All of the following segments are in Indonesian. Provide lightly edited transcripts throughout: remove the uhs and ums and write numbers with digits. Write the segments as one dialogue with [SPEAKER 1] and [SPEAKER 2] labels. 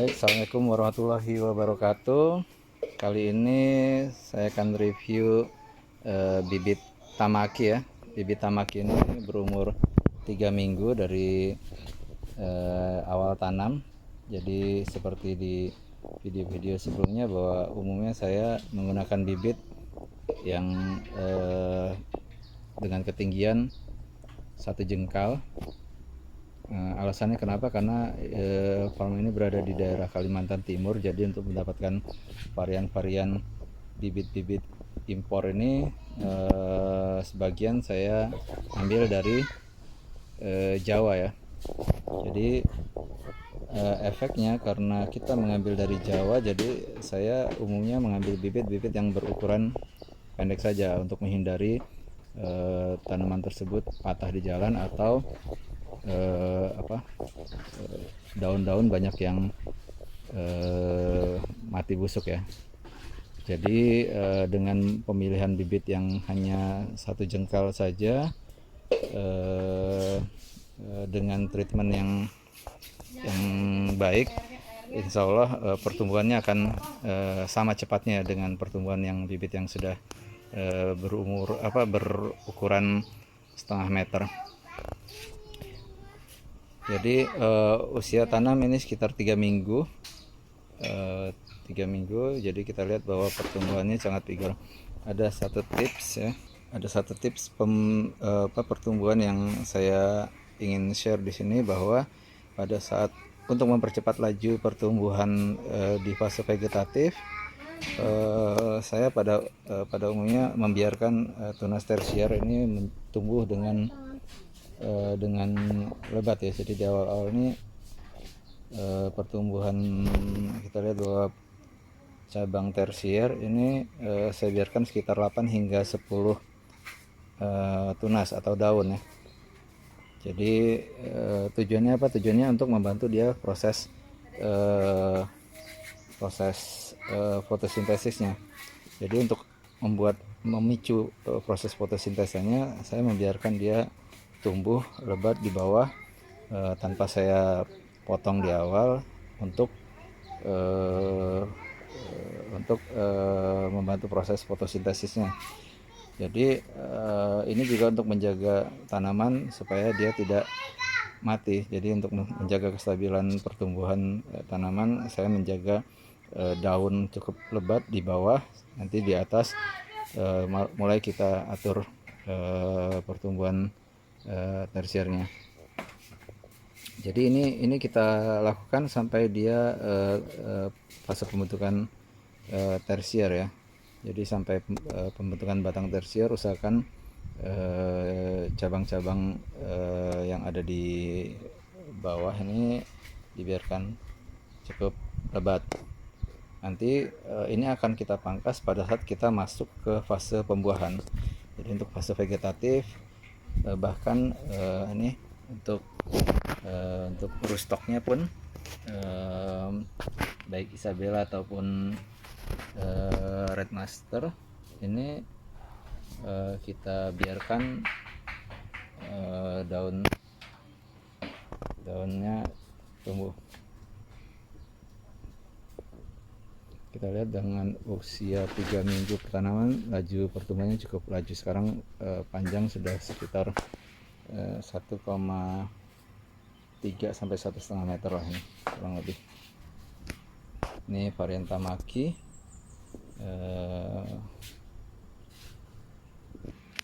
[SPEAKER 1] Baik, assalamualaikum warahmatullahi wabarakatuh. Kali ini saya akan review bibit tamaki ya. Bibit tamaki ini berumur 3 minggu dari awal tanam. Jadi seperti di video-video sebelumnya bahwa umumnya saya menggunakan bibit yang dengan ketinggian 1 jengkal. Alasannya kenapa? Karena farm ini berada di daerah Kalimantan Timur, jadi untuk mendapatkan varian-varian bibit-bibit impor ini sebagian saya ambil dari Jawa ya. Jadi efeknya karena kita mengambil dari Jawa, jadi saya umumnya mengambil bibit-bibit yang berukuran pendek saja untuk menghindari tanaman tersebut patah di jalan atau daun-daun banyak yang mati busuk ya. Jadi dengan pemilihan bibit yang hanya 1 jengkal saja, dengan treatment yang baik, insya Allah pertumbuhannya akan sama cepatnya dengan pertumbuhan yang bibit yang sudah berukuran 0,5 meter. Jadi usia tanam ini sekitar 3 minggu. 3 minggu, jadi kita lihat bahwa pertumbuhannya sangat vigor. Ada satu tips pertumbuhan yang saya ingin share di sini, bahwa pada saat untuk mempercepat laju pertumbuhan di fase vegetatif, saya pada umumnya membiarkan tunas tersier ini tumbuh dengan lebat ya. Jadi di awal-awal ini pertumbuhan kita lihat bahwa cabang tersier ini saya biarkan sekitar 8 hingga 10 tunas atau daun ya. Jadi tujuannya apa? Tujuannya untuk membantu dia proses fotosintesisnya. Jadi untuk memicu proses fotosintesanya, saya membiarkan dia tumbuh lebat di bawah tanpa saya potong di awal untuk membantu proses fotosintesisnya. Jadi ini juga untuk menjaga tanaman supaya dia tidak mati. Jadi untuk menjaga kestabilan pertumbuhan tanaman, saya menjaga daun cukup lebat di bawah, nanti di atas mulai kita atur pertumbuhan tersiernya. Jadi ini kita lakukan sampai dia fase pembentukan tersier ya. Jadi sampai pembentukan batang tersier, usahakan cabang-cabang yang ada di bawah ini dibiarkan cukup lebat. Nanti ini akan kita pangkas pada saat kita masuk ke fase pembuahan. Jadi untuk fase vegetatif, bahkan ini untuk rootstocknya pun baik Isabella ataupun Red Master ini kita biarkan daunnya tumbuh. Kita lihat dengan usia 3 minggu tanaman, laju pertumbuhannya cukup laju. Sekarang panjang sudah sekitar 1,3 sampai 1,5 meter lah ini kurang lebih. Ini varian tamaki.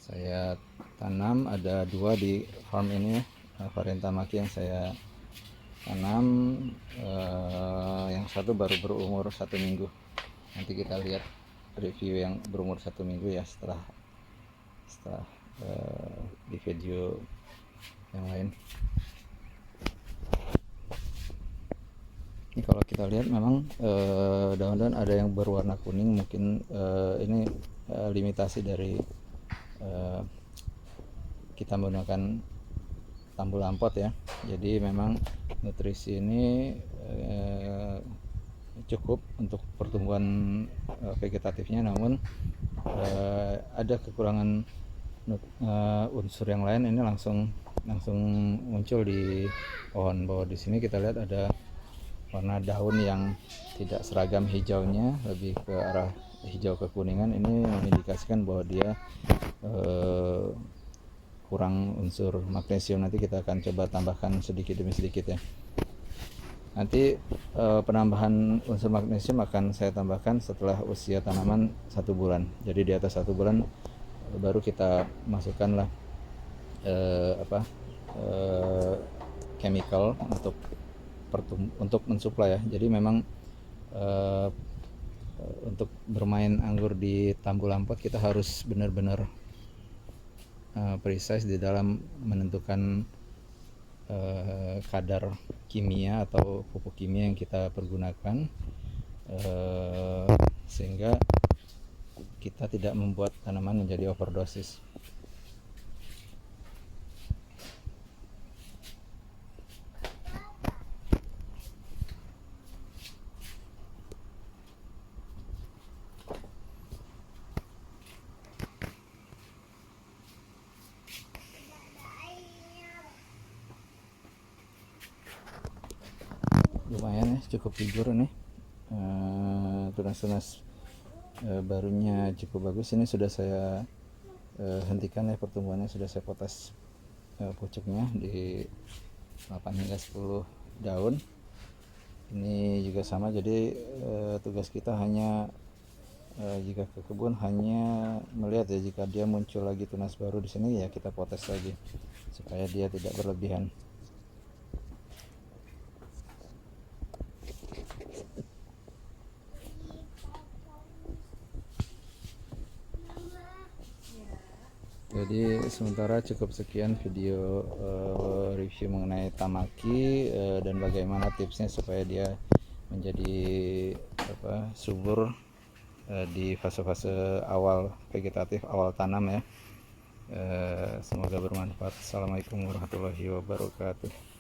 [SPEAKER 1] Saya tanam ada 2 di farm ini ya, varian tamaki yang saya tanam. Yang satu baru berumur 1 minggu. Nanti kita lihat review yang berumur 1 minggu ya setelah di video yang lain. Ini kalau kita lihat memang daun-daun ada yang berwarna kuning, mungkin ini limitasi dari kita menggunakan tambul lampot ya. Jadi memang nutrisi ini cukup untuk pertumbuhan vegetatifnya, namun ada kekurangan unsur yang lain ini langsung muncul di pohon. Bahwa di sini kita lihat ada warna daun yang tidak seragam hijaunya, lebih ke arah hijau kekuningan, ini mengindikasikan bahwa dia kurang unsur magnesium. Nanti kita akan coba tambahkan sedikit demi sedikit ya. Nanti penambahan unsur magnesium akan saya tambahkan setelah usia tanaman 1 bulan. Jadi di atas 1 bulan baru kita masukkanlah chemical untuk mensuplai ya. Jadi memang untuk bermain anggur di Tambu Lampot kita harus benar-benar precise di dalam menentukan kadar kimia atau pupuk kimia yang kita pergunakan, sehingga kita tidak membuat tanaman menjadi overdosis. Lumayan ya, cukup jujur nih, tunas-tunas barunya cukup bagus. Ini sudah saya hentikan ya pertumbuhannya, sudah saya potes pucuknya di 8 hingga 10 daun. Ini juga sama, jadi tugas kita hanya jika ke kebun hanya melihat ya, jika dia muncul lagi tunas baru di sini ya kita potes lagi supaya dia tidak berlebihan. Jadi sementara cukup sekian video review mengenai Tamaki dan bagaimana tipsnya supaya dia menjadi subur di fase-fase awal vegetatif, awal tanam ya. Semoga bermanfaat. Assalamualaikum warahmatullahi wabarakatuh.